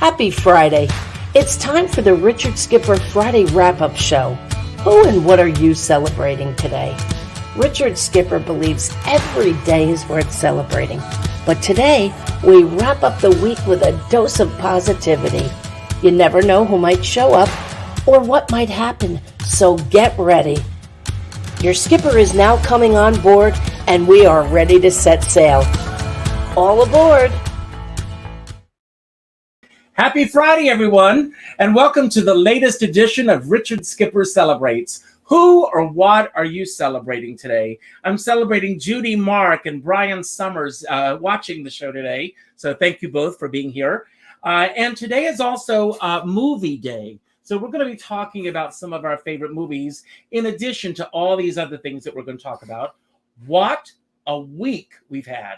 Happy Friday. It's time for the Richard Skipper Friday Wrap-Up Show. Who and what are you celebrating today? Richard Skipper believes every day is worth celebrating. But today, we wrap up the week with a dose of positivity. You never know who might show up or what might happen, so get ready. Your skipper is now coming on board, and we are ready to set sail. All aboard! Happy Friday, everyone, and welcome to the latest edition of Richard Skipper Celebrates. Who or what are you celebrating today? I'm celebrating Judy, Mark, and Brian Summers watching the show today, so thank you both for being here. And today is also Movie Day, so we're going to be talking about some of our favorite movies, in addition to all these other things that we're going to talk about. What a week we've had.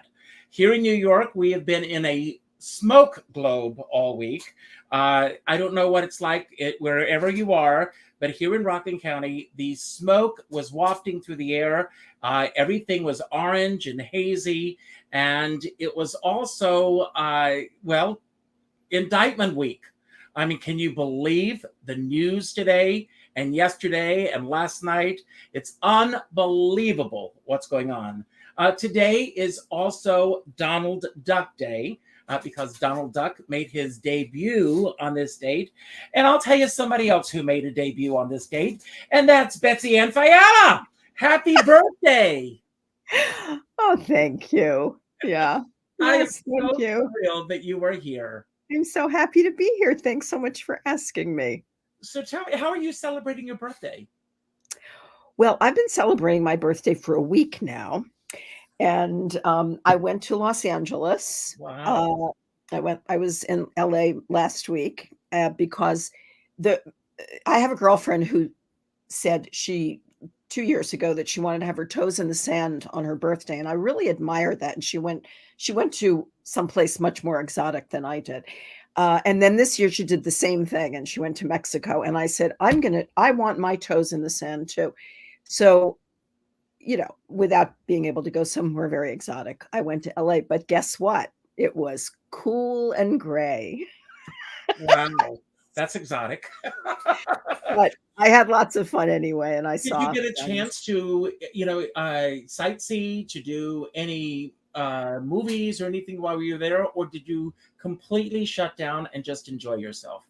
Here in New York, we have been in a smoke globe all week. I don't know what it's like wherever you are, but here in Rockland County, the smoke was wafting through the air. Everything was orange and hazy, and it was also, indictment week. I mean, can you believe the news today and yesterday and last night? It's unbelievable what's going on. Today is also Donald Duck Day. Because Donald Duck made his debut on this date. And I'll tell you somebody else who made a debut on this date, and that's Betsy Ann Fye-ella. Happy birthday. Oh, thank you. Yeah. I am Yes, thank you. thrilled that you were here. I'm so happy to be here. Thanks so much for asking me. So tell me, how are you celebrating your birthday? Well, I've been celebrating my birthday for a week now. And I went to Los Angeles. Wow. I was in LA last week because I have a girlfriend who said 2 years ago that she wanted to have her toes in the sand on her birthday. And I really admire that. And she went to someplace much more exotic than I did. And then this year she did the same thing, and she went to Mexico. And I said, I want my toes in the sand too. So, without being able to go somewhere very exotic, I went to LA. But guess what? It was cool and gray. Wow. That's exotic. But I had lots of fun anyway, and I Did saw. you get a chance to, sightsee, to do any movies or anything while you were there, or did you completely shut down and just enjoy yourself?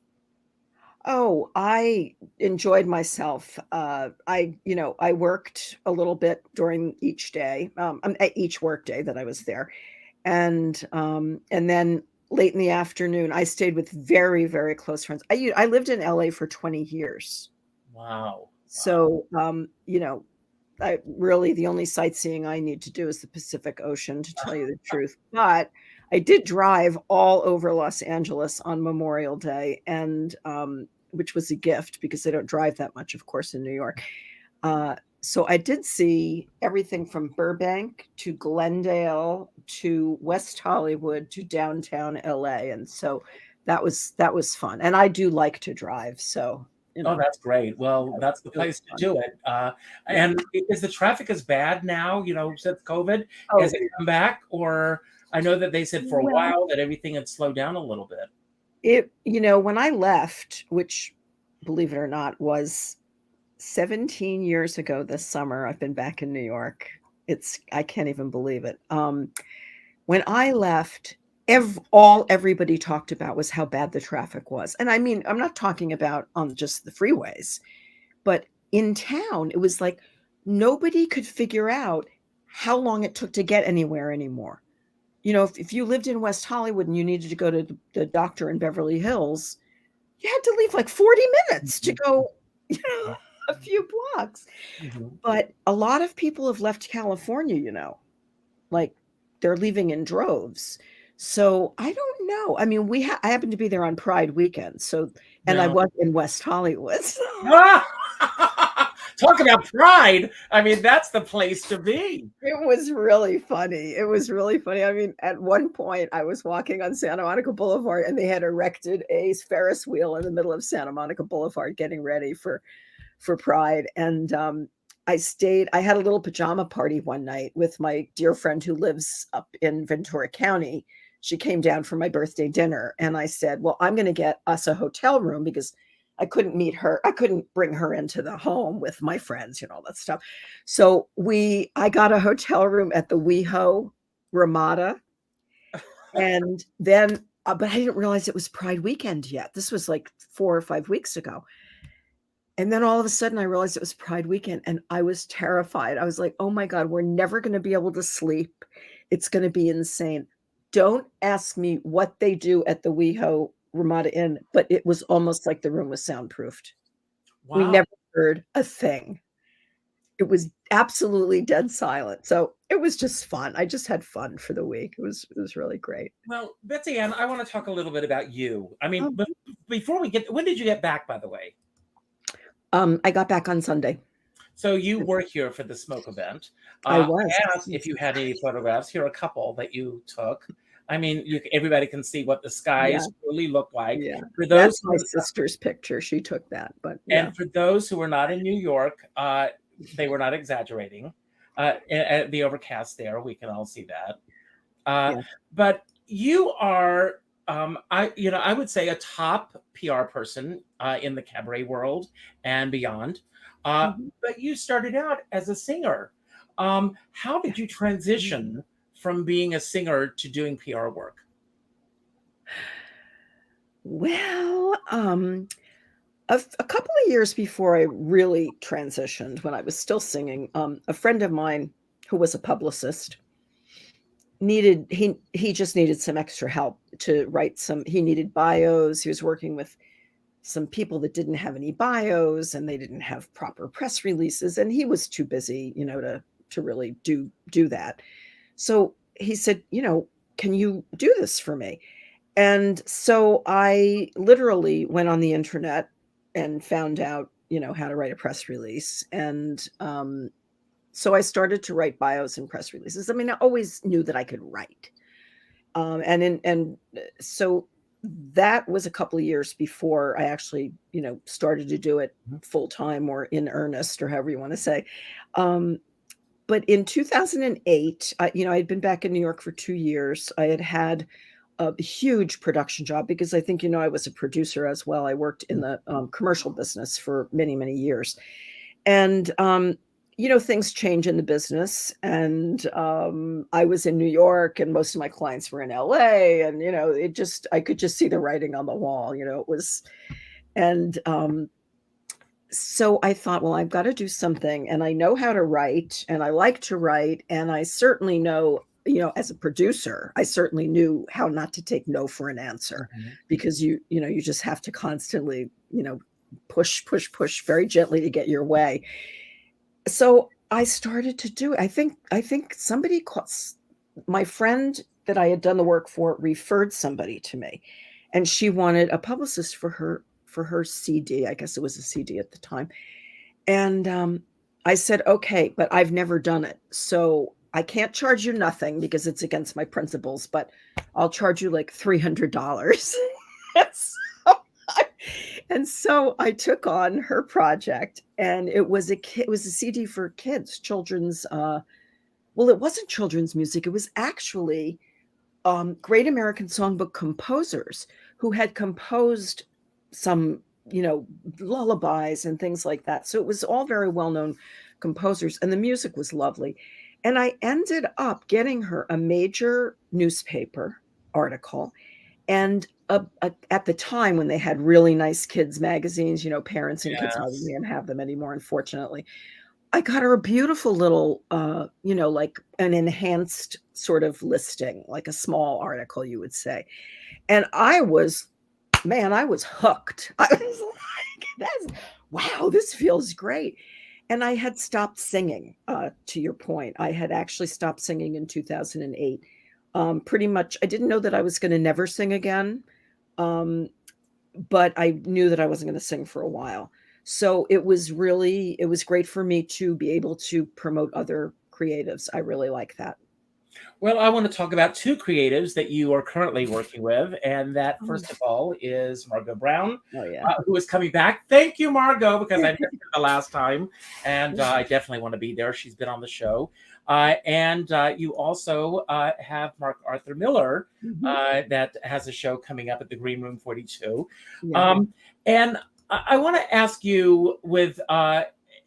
Oh, I enjoyed myself. I worked a little bit during each day, each work day that I was there, and then late in the afternoon, I stayed with very, very close friends. I lived in LA for 20 years. Wow. So, I really, the only sightseeing I need to do is the Pacific Ocean, to tell you the truth. But I did drive all over Los Angeles on Memorial Day, and which was a gift because they don't drive that much, of course, in New York. So I did see everything from Burbank to Glendale to West Hollywood to downtown LA, and so that was fun. And I do like to drive, so. Oh, that's great. Well, that's the place to do it. And is the traffic as bad now, since COVID? Oh, Has it come back? Or I know that they said for a Well- while that everything had slowed down a little bit. When I left, which, believe it or not, was 17 years ago this summer, I've been back in New York. I can't even believe it. When I left, everybody talked about was how bad the traffic was. And I mean, I'm not talking about on just the freeways, but in town, it was like nobody could figure out how long it took to get anywhere anymore. If you lived in West Hollywood and you needed to go to the doctor in Beverly Hills, you had to leave like 40 minutes to go, a few blocks. Mm-hmm. But a lot of people have left California, like they're leaving in droves. So I don't know. I mean, I happened to be there on Pride weekend. So, and I was in West Hollywood. So. Talk about pride. I mean, that's the place to be. It was really funny. I mean, at one point I was walking on Santa Monica Boulevard and they had erected a Ferris wheel in the middle of Santa Monica Boulevard getting ready for Pride. And I had a little pajama party one night with my dear friend who lives up in Ventura County. she came down for my birthday dinner, and I said, well, I'm going to get us a hotel room because I couldn't meet her. I couldn't bring her into the home with my friends, all that stuff. So I got a hotel room at the WeHo Ramada. And then, but I didn't realize it was Pride weekend yet. This was like 4 or 5 weeks ago. And then all of a sudden I realized it was Pride weekend, and I was terrified. I was like, oh my God, we're never going to be able to sleep. It's going to be insane. Don't ask me what they do at the WeHo Ramada Inn, but it was almost like the room was soundproofed. Wow. We never heard a thing. It was absolutely dead silent. So it was just fun. I just had fun for the week. It was really great. Well, Betsy Ann, I want to talk a little bit about you. I mean, but before we get, when did you get back, by the way? I got back on Sunday. So you were here for the smoke event. I was. I asked if you had any photographs. Here are a couple that you took. I mean, everybody can see what the skies really look like. Yeah. For those, that's my sister's picture. She took that. But and for those who were not in New York, they were not exaggerating. At the overcast there, we can all see that. But you are, I would say, a top PR person in the cabaret world and beyond. But you started out as a singer. How did you transition from being a singer to doing PR work? Well, a couple of years before I really transitioned, when I was still singing, a friend of mine who was a publicist he just needed some extra help to write he needed bios. He was working with some people that didn't have any bios, and they didn't have proper press releases, and he was too busy, to really do that. So he said, can you do this for me? And so I literally went on the internet and found out, how to write a press release. And so I started to write bios and press releases. I mean, I always knew that I could write. And so that was a couple of years before I actually, started to do it full time or in earnest, or however you want to say. But in 2008, I'd been back in New York for 2 years. I had a huge production job because I think, I was a producer as well. I worked in the commercial business for many, many years. And, things change in the business. And I was in New York, and most of my clients were in LA. And, I could just see the writing on the wall, it was. And so I thought, well, I've got to do something. And I know how to write, and I like to write. And I certainly know, as a producer, I certainly knew how not to take no for an answer, because you just have to constantly, push very gently to get your way. So I started to do it. I think somebody my friend that I had done the work for referred somebody to me, and she wanted a publicist for her CD. I guess it was a CD at the time. And I said, okay, but I've never done it. So I can't charge you nothing because it's against my principles, but I'll charge you like $300. And so I took on her project, and it was a CD for kids, children's. Well, it wasn't children's music. It was actually great American songbook composers who had composed some, lullabies and things like that. So it was all very well-known composers, and the music was lovely. And I ended up getting her a major newspaper article, and at the time when they had really nice kids magazines, Parents and Kids, we didn't have them anymore, unfortunately. I got her a beautiful little, like an enhanced sort of listing, like a small article, you would say. And I was hooked. I was like, wow, this feels great. And I had stopped singing, to your point. I had actually stopped singing in 2008. Pretty much, I didn't know that I was going to never sing again. But I knew that I wasn't going to sing for a while. So it was great for me to be able to promote other creatives. I really like that. Well, I want to talk about two creatives that you are currently working with. And that, first of all, is Margot Brown, who is coming back. Thank you, Margot, because I missed her the last time. And I definitely want to be there. She's been on the show. And you also have Mark Arthur Miller that has a show coming up at the Green Room 42. Yeah. And I want to ask you, with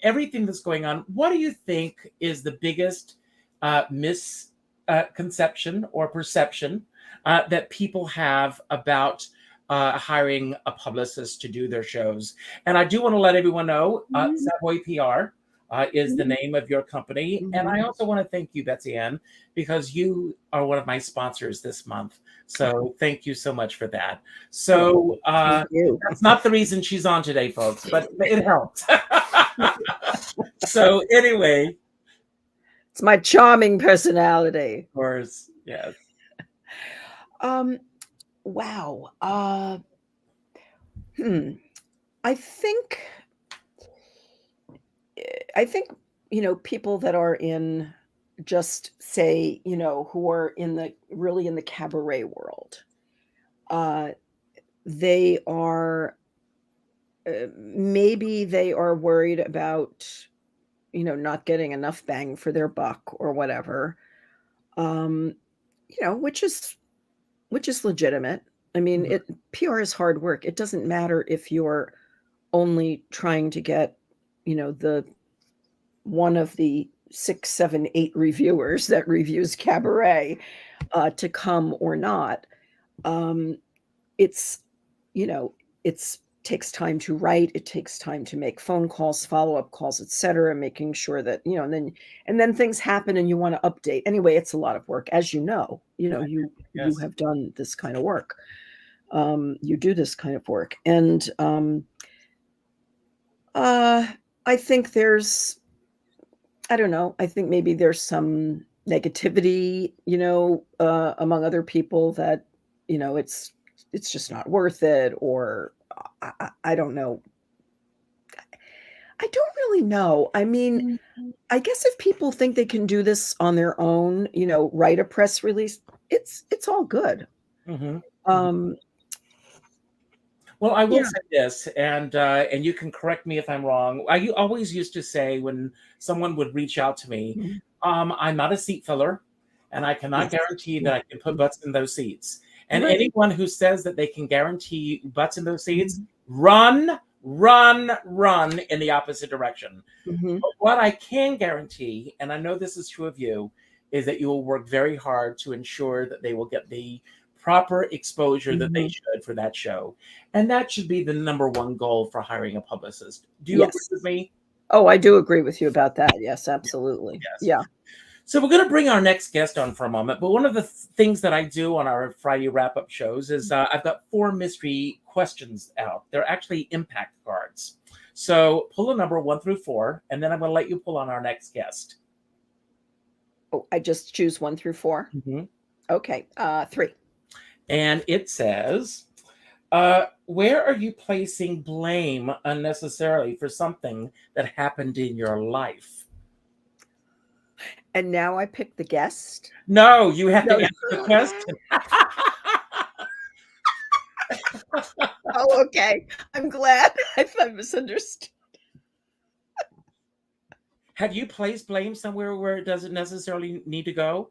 everything that's going on, what do you think is the biggest misconception or perception that people have about hiring a publicist to do their shows? And I do want to let everyone know SAVOYPR is the name of your company. And I also want to thank you, Betsy Ann, because you are one of my sponsors this month. So thank you so much for that. So that's not the reason she's on today, folks, but it helped. So anyway. It's my charming personality. Of course, yes. Wow. I think, people that are in, just say, who are really in the cabaret world, they are, maybe they are worried about, not getting enough bang for their buck or whatever, which is legitimate. I mean, PR is hard work. It doesn't matter if you're only trying to get, the one of the 6, 7, 8 reviewers that reviews cabaret to come or not. It's takes time to write. It takes time to make phone calls, follow-up calls, etc., making sure that, and then things happen and you want to update. Anyway, it's a lot of work. As you have done this kind of work. You do this kind of work. And I think there's, I don't know, I think maybe there's some negativity, among other people that, it's just not worth it, or I don't know. I don't really know. I mean, I guess if people think they can do this on their own, write a press release, it's all good. Well, I will say this, and you can correct me if I'm wrong. I always used to say, when someone would reach out to me, I'm not a seat filler, and I cannot guarantee that I can put butts in those seats. And anyone who says that they can guarantee butts in those seats, run in the opposite direction. But what I can guarantee, and I know this is true of you, is that you will work very hard to ensure that they will get the proper exposure that they should for that show. And that should be the number one goal for hiring a publicist. Do you agree with me? Oh, I do agree with you about that. Yes, absolutely. Yes. Yeah. So we're going to bring our next guest on for a moment. But one of the things that I do on our Friday wrap-up shows is I've got 4 mystery questions out. They're actually impact cards. So pull a number 1 through 4, and then I'm going to let you pull on our next guest. Oh, I just choose 1 through 4? Okay, 3. And it says, where are you placing blame unnecessarily for something that happened in your life? And now I pick the guest? No, you have to answer the question. Oh, okay. I'm glad. I misunderstood. Have you placed blame somewhere where it doesn't necessarily need to go?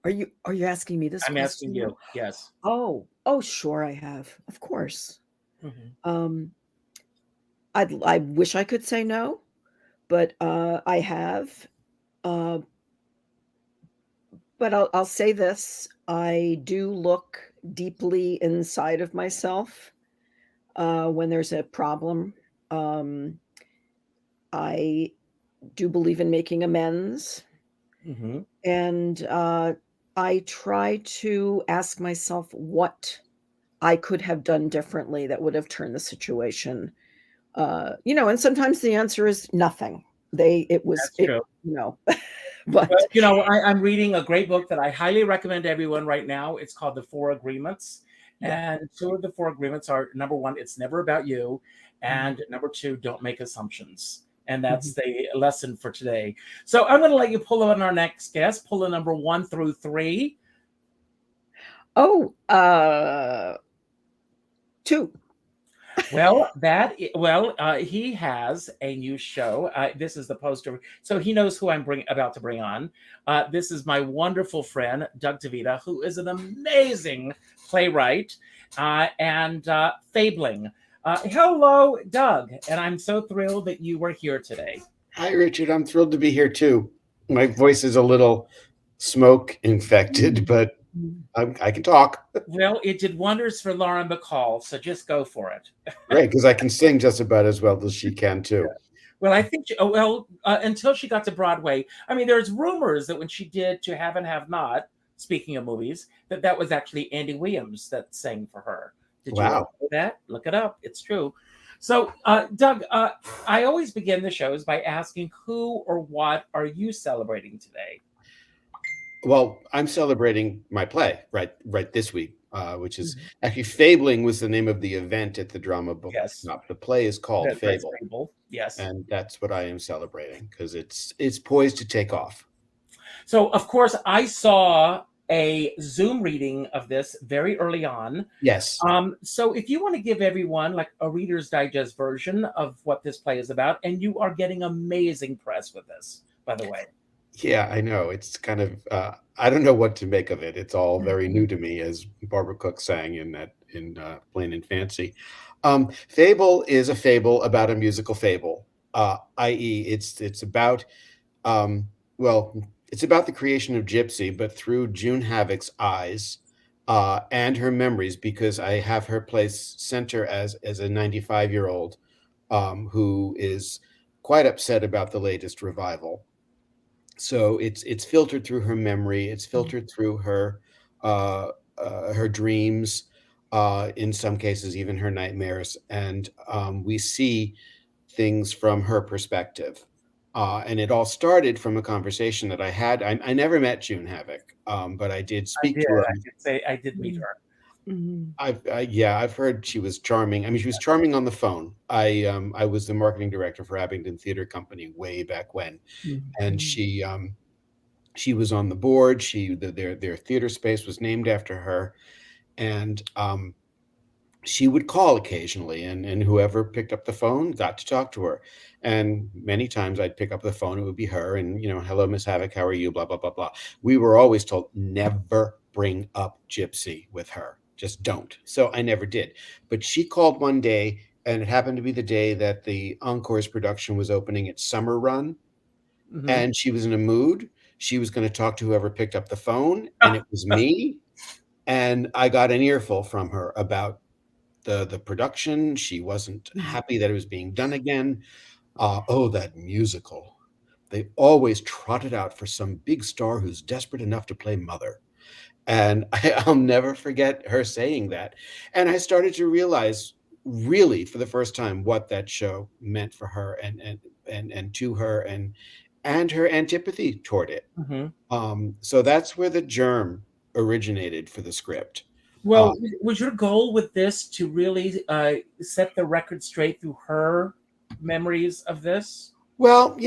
Are you asking me this question? I'm asking you, yes. Oh, sure I have. Of course. I wish I could say no, but I have. But I'll say this: I do look deeply inside of myself when there's a problem. I do believe in making amends, and I try to ask myself what I could have done differently that would have turned the situation. And sometimes the answer is nothing. That's true. But I'm reading a great book that I highly recommend to everyone right now. It's called The 4 Agreements. And 2 of the 4 agreements are, number 1, it's never about you. And number 2, don't make assumptions. And that's the lesson for today. So I'm going to let you pull on our next guest. Pull a number 1 through 3. Oh, 2. He has a new show. This is the poster, so he knows who I'm about to bring on. This is my wonderful friend Doug Devita, who is an amazing playwright and fabling. Hello, Doug, and I'm so thrilled that you were here today. Hi, Richard. I'm thrilled to be here too. My voice is a little smoke infected, but I can talk. Well, it did wonders for Lauren Bacall, so just go for it. Right, because I can sing just about as well as she can too. Well, I think, until she got to Broadway, I mean, there's rumors that when she did To Have and Have Not, speaking of movies, that was actually Andy Williams that sang for her. Did you know that? Look it up. It's true. So, Doug, I always begin the shows by asking who or what are you celebrating today? Well, I'm celebrating my play right this week, which is actually Fabling was the name of the event at the Drama Book. Yes. The play is called Fable. Fable. Yes. And that's what I am celebrating because it's poised to take off. So, of course, I saw a Zoom reading of this very early on. Yes. So if you want to give everyone like a Reader's Digest version of what this play is about, and you are getting amazing press with this, by the way. Yeah, I know. It's kind of, I don't know what to make of it. It's all very new to me, as Barbara Cook sang in Plain and Fancy. Fable is a fable about a musical fable, i.e. it's about, it's about the creation of Gypsy, but through June Havoc's eyes and her memories, because I have her place center as a 95-year-old who is quite upset about the latest revival. So it's filtered through her memory. It's filtered through her dreams, in some cases even her nightmares, and we see things from her perspective. And it all started from a conversation that I had. I never met June Havoc, but I did speak to her. I did meet her. I've heard she was charming. I mean, she was charming on the phone. I was the marketing director for Abingdon Theater Company way back when, and she was on the board. Their theater space was named after her, and she would call occasionally, and whoever picked up the phone got to talk to her. And many times I'd pick up the phone, it would be her, and hello, Miss Havoc, how are you? Blah blah blah blah. We were always told never bring up Gypsy with her. Just don't. So I never did. But she called one day, and it happened to be the day that the Encore's production was opening its summer run. And she was in a mood. She was going to talk to whoever picked up the phone, and it was me. And I got an earful from her about the production. She wasn't happy that it was being done again. That musical. They always trot it out for some big star who's desperate enough to play mother. And I'll never forget her saying that. And I started to realize really for the first time what that show meant for her and to her and her antipathy toward it. So that's where the germ originated for the script. Well, was your goal with this to really set the record straight through her memories of this? Well,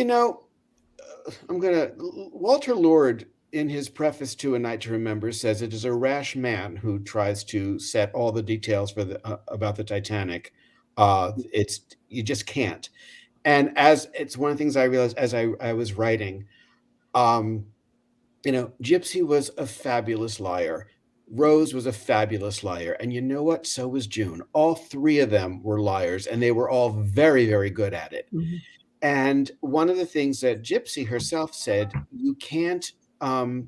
Walter Lord, in his preface to A Night to Remember, says it is a rash man who tries to set all the details for about the Titanic. You just can't. And as it's one of the things I realized as I was writing, Gypsy was a fabulous liar. Rose was a fabulous liar. And you know what? So was June. All three of them were liars, and they were all very, very good at it. And one of the things that Gypsy herself said, you can't tell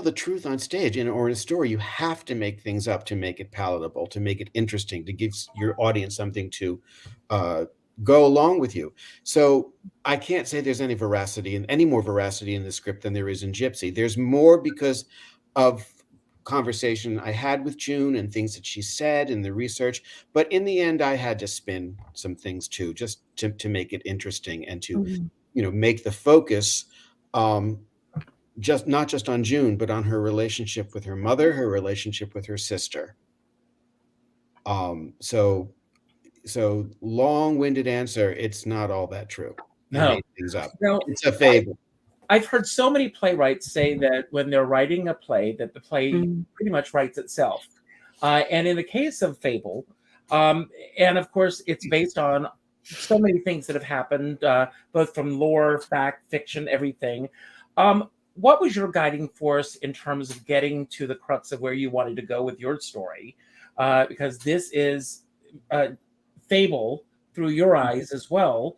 the truth on stage or in a story. You have to make things up to make it palatable, to make it interesting, to give your audience something to go along with you. So I can't say there's any more veracity in the script than there is in Gypsy. There's more because of conversation I had with June and things that she said in the research. But in the end, I had to spin some things too, just to make it interesting and to, make the focus not just on June, but on her relationship with her mother, her relationship with her sister. So long-winded answer, it's not all that true. No. I made things up. No, it's a fable. I've heard so many playwrights say that when they're writing a play, that the play pretty much writes itself. And in the case of Fable, And of course, it's based on so many things that have happened, both from lore, fact, fiction, everything. What was your guiding force in terms of getting to the crux of where you wanted to go with your story? Because this is Fable through your eyes as well.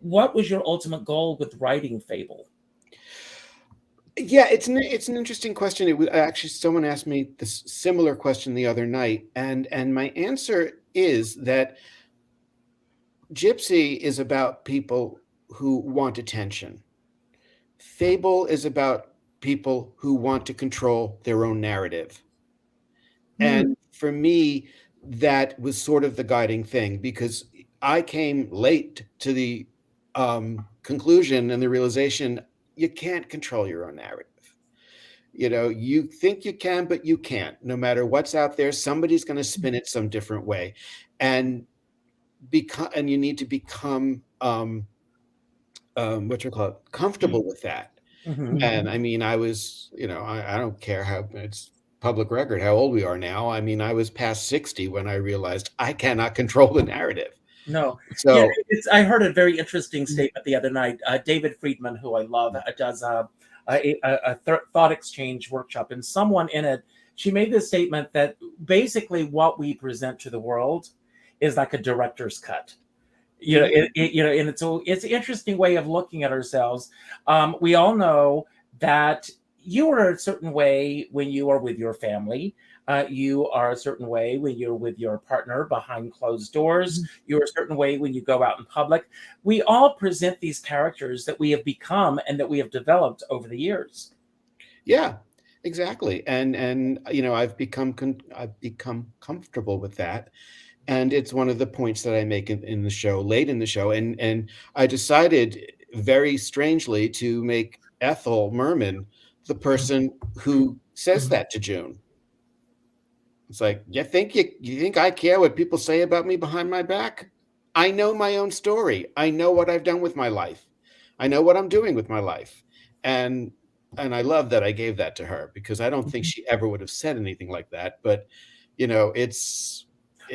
What was your ultimate goal with writing Fable? Yeah, it's an interesting question. It was actually someone asked me this similar question the other night, and my answer is that Gypsy is about people who want attention. Fable is about people who want to control their own narrative. And for me, that was sort of the guiding thing, because I came late to the conclusion and the realization you can't control your own narrative. You know, you think you can, but you can't. No matter what's out there, somebody's going to spin it some different way, and you need to become what you call it, comfortable with that. And I mean, I was, you know, I don't care how it's public record how old we are now. I mean, I was past 60 when I realized I cannot control the narrative. No. So Yeah, I heard a very interesting statement the other night. David Friedman, who I love, does a thought exchange workshop, and someone in it, she made this statement that basically what we present to the world is like a director's cut. You know, and it's an interesting way of looking at ourselves. We all know that you are a certain way when you are with your family. You are a certain way when you're with your partner behind closed doors. You're a certain way when you go out in public. We all present these characters that we have become and that we have developed over the years. Yeah, exactly. And you know, I've become comfortable with that. And it's one of the points that I make in the show, late in the show. And I decided very strangely to make Ethel Merman the person who says that to June. It's like, you think I care what people say about me behind my back? I know my own story. I know what I've done with my life. I know what I'm doing with my life. And I love that I gave that to her, because I don't think she ever would have said anything like that. But, you know,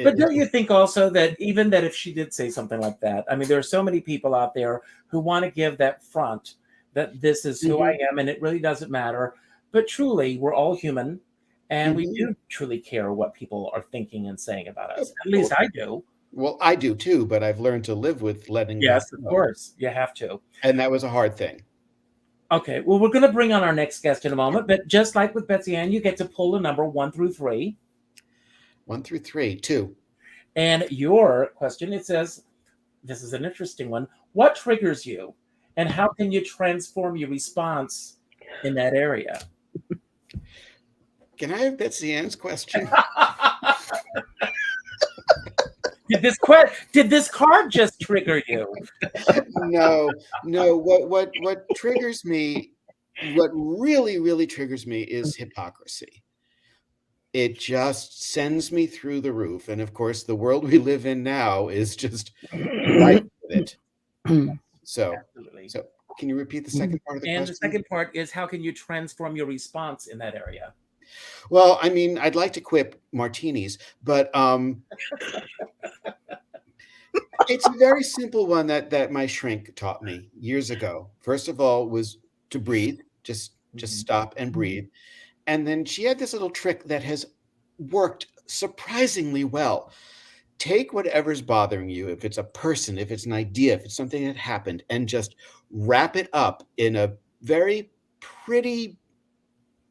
but don't you think also that even that if she did say something like that, I mean, there are so many people out there who want to give that front that this is who I am and it really doesn't matter. But truly, we're all human, and we do truly care what people are thinking and saying about us. At least I do. Well, I do too, but I've learned to live with letting Yes, that of go. course. You have to. And that was a hard thing. Okay, well, we're going to bring on our next guest in a moment, but just like with Betsy Ann, you get to pull a number 1 through 3. 1 through 3, 2. And your question, it says, this is an interesting one. What triggers you, and how can you transform your response in that area? Can I have Betsy Ann's question? Did this card just trigger you? No. What triggers me, what really triggers me is hypocrisy. It just sends me through the roof. And of course, the world we live in now is just right with it. So can you repeat the second part of the question? And the second part is, how can you transform your response in that area? Well, I mean, I'd like to quip martinis, but it's a very simple one that my shrink taught me years ago. First of all, was to breathe, just stop and breathe. And then she had this little trick that has worked surprisingly well. Take whatever's bothering you, if it's a person, if it's an idea, if it's something that happened, and just wrap it up in a very pretty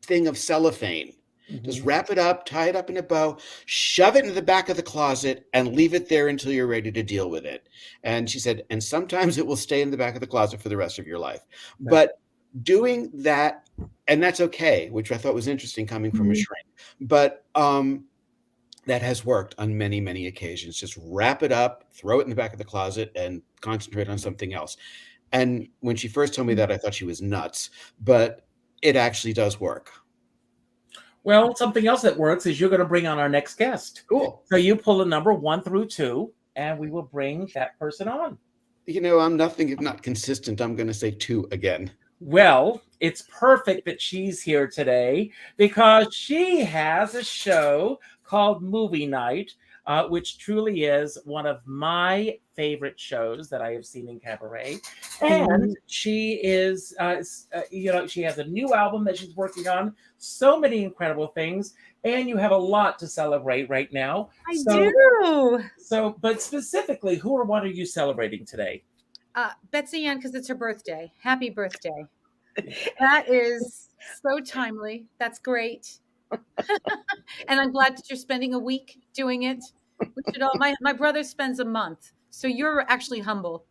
thing of cellophane. Just wrap it up, tie it up in a bow, shove it into the back of the closet, and leave it there until you're ready to deal with it. And she said, and sometimes it will stay in the back of the closet for the rest of your life. Right. But doing that, and that's okay, which I thought was interesting coming from a shrink. But that has worked on many occasions. Just wrap it up, throw it in the back of the closet, and concentrate on something else. And when she first told me that, I thought she was nuts, but it actually does work. Well, something else that works is you're going to bring on our next guest. Cool. So you pull a number 1 through 2, and we will bring that person on. You know, I'm nothing if not consistent. I'm going to say 2 again. Well, it's perfect that she's here today because she has a show called Movie Night, which truly is one of my favorite shows that I have seen in cabaret. And she is, she has a new album that she's working on, so many incredible things, and you have a lot to celebrate right now. I do. So, but specifically, who or what are you celebrating today? Betsy Ann, because it's her birthday. Happy birthday. That is so timely. That's great. And I'm glad that you're spending a week doing it. We should all, my brother spends a month. So you're actually humble.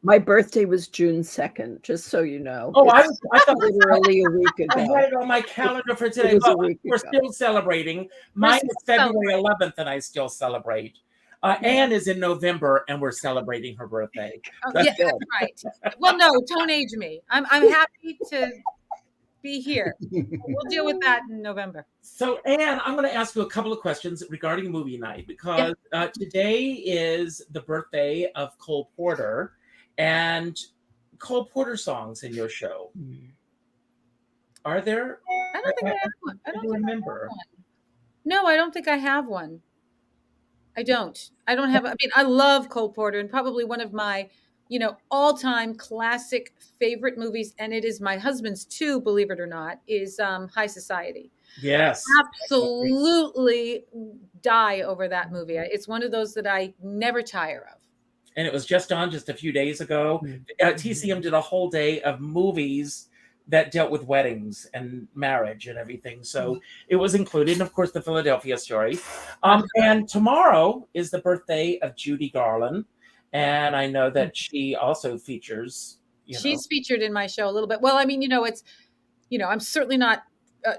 My birthday was June 2nd, just so you know. Oh, I thought literally a week ago. I had it on my calendar for today. We're still celebrating. Mine is February 11th, and I still celebrate. Anne is in November, and we're celebrating her birthday. That's right. Well, no, don't age me. I'm happy to be here. We'll deal with that in November. So, Anne, I'm going to ask you a couple of questions regarding movie night, because today is the birthday of Cole Porter, and Cole Porter songs in your show. Are there? I don't think I have one. I don't remember. No, I don't think I have one. I don't have, I mean, I love Cole Porter, and probably one of my, all-time classic favorite movies, and it is my husband's too, believe it or not, is High Society. Yes. Absolutely die over that movie. It's one of those that I never tire of. And it was just on just a few days ago. TCM did a whole day of movies that dealt with weddings and marriage and everything. So it was included, and of course, the Philadelphia story. And tomorrow is the birthday of Judy Garland. And I know that she also features. She's featured in my show a little bit. Well, I mean, it's, I'm certainly not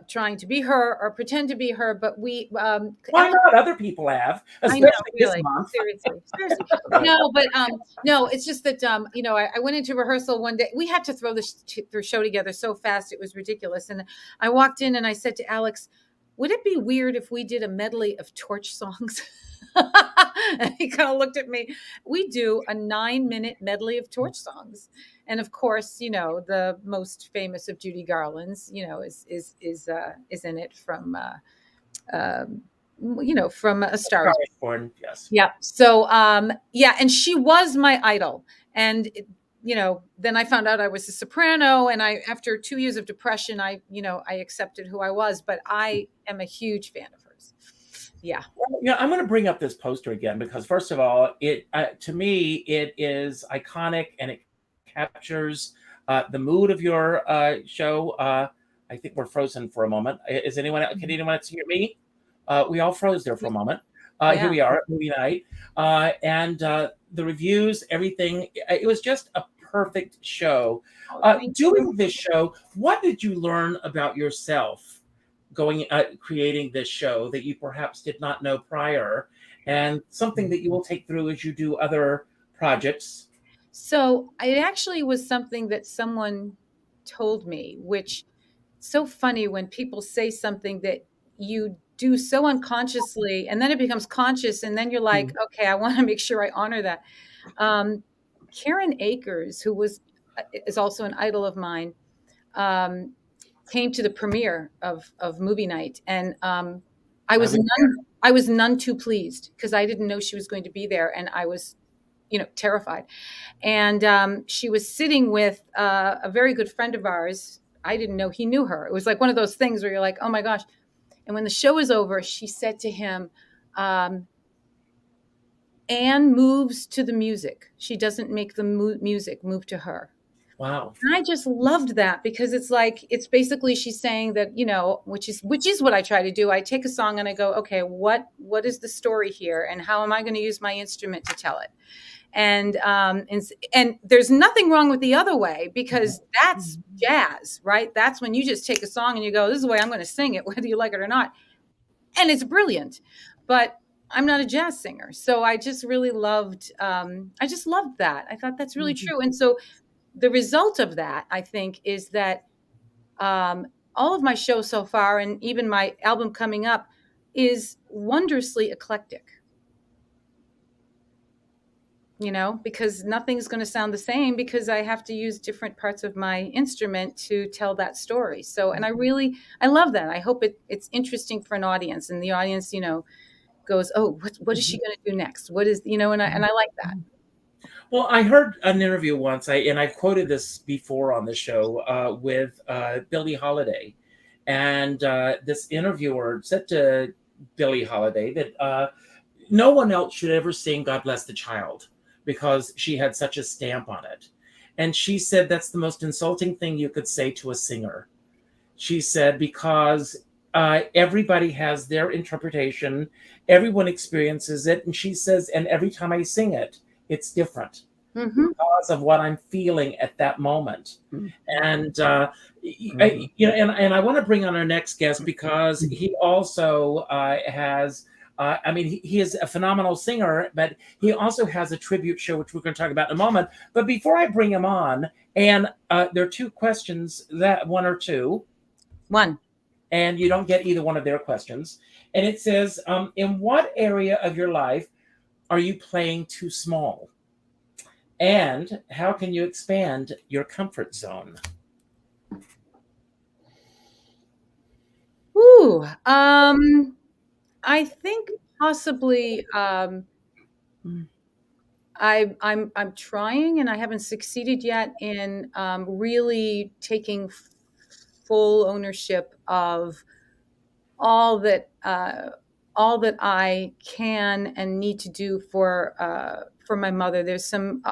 trying to be her or pretend to be her, but we. Why not? Other people have. I know, really. Seriously. No, but no, it's just that I went into rehearsal one day. We had to throw the show together so fast it was ridiculous. And I walked in and I said to Alex, "Would it be weird if we did a medley of Torch songs?" And he kind of looked at me. We do a 9-minute medley of Torch songs. And of course, the most famous of Judy Garland's, is in it from, from A Star Is Born. Yes. Yeah. So, and she was my idol. And, then I found out I was a soprano, and after 2 years of depression, I accepted who I was, but I am a huge fan of hers. Yeah. Well, I'm going to bring up this poster again, because first of all, it to me, it is iconic, and it captures the mood of your show. I think we're frozen for a moment. Can anyone else hear me? We all froze there for a moment. Here we are at movie night. And the reviews, everything. It was just a perfect show. Doing this show, what did you learn about yourself creating this show that you perhaps did not know prior, and something that you will take through as you do other projects? So it actually was something that someone told me, which so funny when people say something that you do so unconsciously, and then it becomes conscious, and then you're like, okay, I want to make sure I honor that. Karen Akers, who is also an idol of mine, came to the premiere of Movie Night, and I was none too pleased, because I didn't know she was going to be there, and I was terrified. And she was sitting with a very good friend of ours. I didn't know he knew her. It was like one of those things where you're like, oh my gosh. And when the show was over, she said to him, Anne moves to the music. She doesn't make the music move to her. Wow. And I just loved that, because it's basically she's saying that, which is what I try to do. I take a song and I go, okay, what is the story here, and how am I going to use my instrument to tell it? And there's nothing wrong with the other way, because that's jazz, right? That's when you just take a song and you go, this is the way I'm going to sing it, whether you like it or not. And it's brilliant, but I'm not a jazz singer. So I just really loved that. I thought that's really true. And so the result of that, I think, is that all of my shows so far, and even my album coming up, is wondrously eclectic. you know, because nothing's going to sound the same because I have to use different parts of my instrument to tell that story. So, and I love that. I hope it's interesting for an audience, and the audience, you know, goes, oh, what is she going to do next? What is, you know, and I like that. Well, I heard an interview once, and I've quoted this before on the show with Billie Holiday. And this interviewer said to Billie Holiday that no one else should ever sing God Bless the Child because she had such a stamp on it. And she said that's the most insulting thing you could say to a singer. She said, because everybody has their interpretation, everyone experiences it. And she says, and every time I sing it, it's different because of what I'm feeling at that moment. And, you know, and I want to bring on our next guest because he also has, I mean, he is a phenomenal singer, but he also has a tribute show, which we're going to talk about in a moment. But before I bring him on, and there are two questions, that one or two. One. And you don't get either one of their questions. And it says, in what area of your life are you playing too small? And how can you expand your comfort zone? Ooh, I think possibly I'm trying, and I haven't succeeded yet in really taking full ownership of all that I can and need to do for my mother. There's some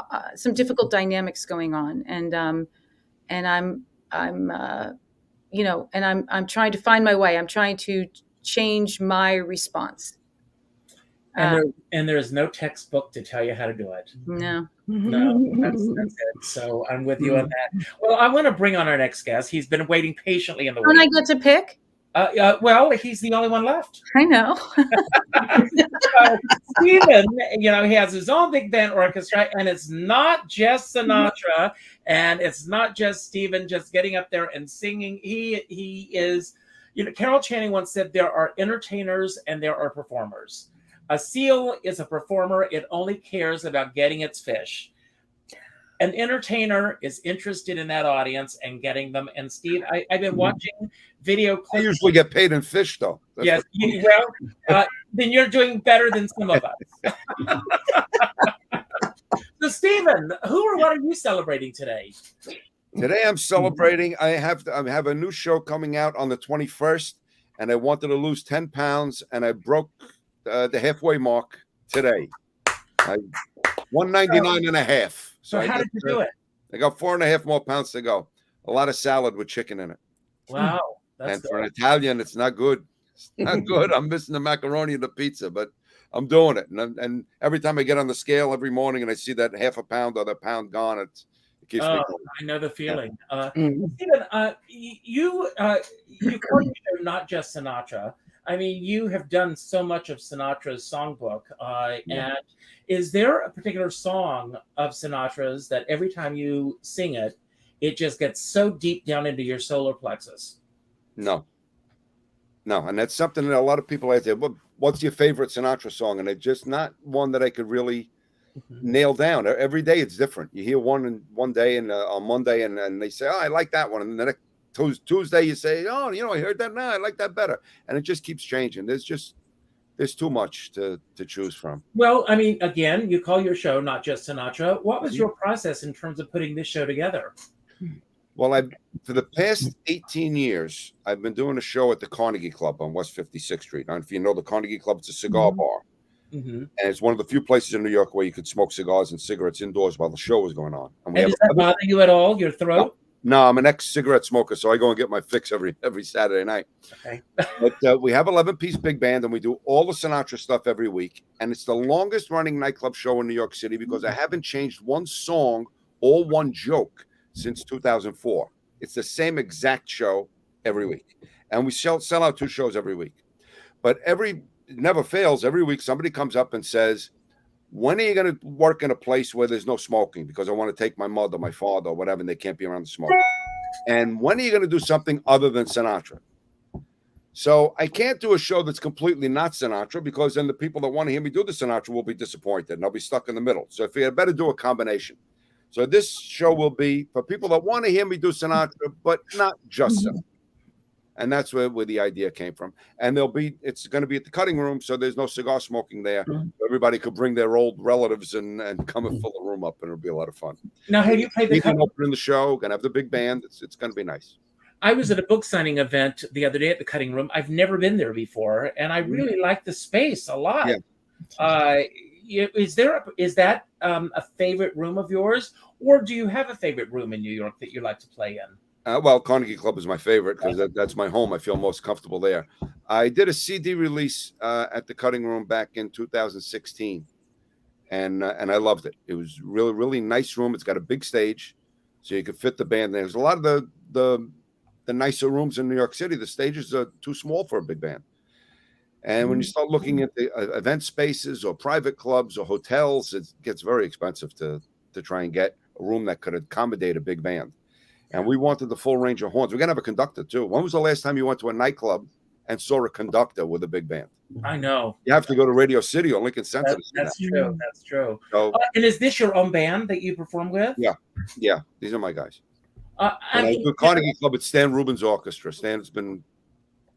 difficult dynamics going on, and I'm you know, and I'm trying to find my way. I'm trying to change my response. And there's no textbook to tell you how to do it. No, that's it. So I'm with you on that. Well, I want to bring on our next guest. He's been waiting patiently in the don't I wings. get to pick? Well, he's the only one left. I know. So, Stephen, you know, he has his own big band orchestra, and it's not just Sinatra, and it's not just Stephen just getting up there and singing. He is, you know, Carol Channing once said there are entertainers and there are performers. A seal is a performer. It only cares about getting its fish. An entertainer is interested in that audience and getting them. And Steve, I've been watching video clips. I usually get paid in fish, though. Yes, well, then you're doing better than some of us. So, Stephen, who or what are you celebrating today? Today I'm celebrating. I have a new show coming out on the 21st, and I wanted to lose 10 pounds, and I broke the halfway mark today. 199 and a half. So how did you do it? I got 4.5 more pounds to go. A lot of salad with chicken in it. Wow. And for an Italian, it's not good. It's not good. I'm missing the macaroni and the pizza, but I'm doing it. And every time I get on the scale every morning and I see that half a pound or the pound gone, it keeps me going. I know the feeling. Stephen, you call your show Not Just Sinatra. I mean, you have done so much of Sinatra's songbook. And is there a particular song of Sinatra's that every time you sing it, it just gets so deep down into your solar plexus? No. And that's something that a lot of people ask, what's your favorite Sinatra song? And it's just not one that I could really nail down. Every day it's different. You hear one day and on Monday and they say, oh, I like that one. And then Tuesday you say, oh, you know, I heard that now. I like that better. And it just keeps changing. There's too much to choose from. Well, I mean, again, you call your show Not Just Sinatra. What was your process in terms of putting this show together? Well, for the past 18 years, I've been doing a show at the Carnegie Club on West 56th Street. Now, if you know the Carnegie Club, it's a cigar bar. And it's one of the few places in New York where you could smoke cigars and cigarettes indoors while the show was going on. And does that bother you at all, your throat? No, I'm an ex-cigarette smoker, so I go and get my fix every Saturday night. Okay. But we have 11-piece big band, and we do all the Sinatra stuff every week. And it's the longest-running nightclub show in New York City because I haven't changed one song or one joke since 2004. It's the same exact show every week. And we sell out 2 shows every week. But it never fails. Every week somebody comes up and says, when are you going to work in a place where there's no smoking? Because I want to take my mother, my father, or whatever, and they can't be around the smoke. And when are you going to do something other than Sinatra? So I can't do a show that's completely not Sinatra, because then the people that want to hear me do the Sinatra will be disappointed and I'll be stuck in the middle. So I figured I better do a combination. So this show will be for people that want to hear me do Sinatra, but not just Sinatra. And that's where the idea came from. And it's going to be at the cutting room, so there's no cigar smoking there. Everybody could bring their old relatives and come and fill the room up, and it'll be a lot of fun. Now, have you played the opening the show? Going to have the big band. It's going to be nice. I was at a book signing event the other day at the cutting room. I've never been there before, and I really like the space a lot. Yeah. Is that a favorite room of yours, or do you have a favorite room in New York that you like to play in? Well, Carnegie Club is my favorite because that's my home. I feel most comfortable there. I did a CD release at the cutting room back in 2016, and I loved it. It was really, really nice room. It's got a big stage, so you could fit the band there. There's a lot of the nicer rooms in New York City. The stages are too small for a big band. And when you start looking at the event spaces or private clubs or hotels, it gets very expensive to try and get a room that could accommodate a big band. And we wanted the full range of horns. We're going to have a conductor, too. When was the last time you went to a nightclub and saw a conductor with a big band? I know. You have to go to Radio City or Lincoln Center. That's true. That's true. So, and is this your own band that you perform with? Yeah. Yeah. These are my guys. And I do Carnegie Club at Stan Rubin's orchestra. Stan's been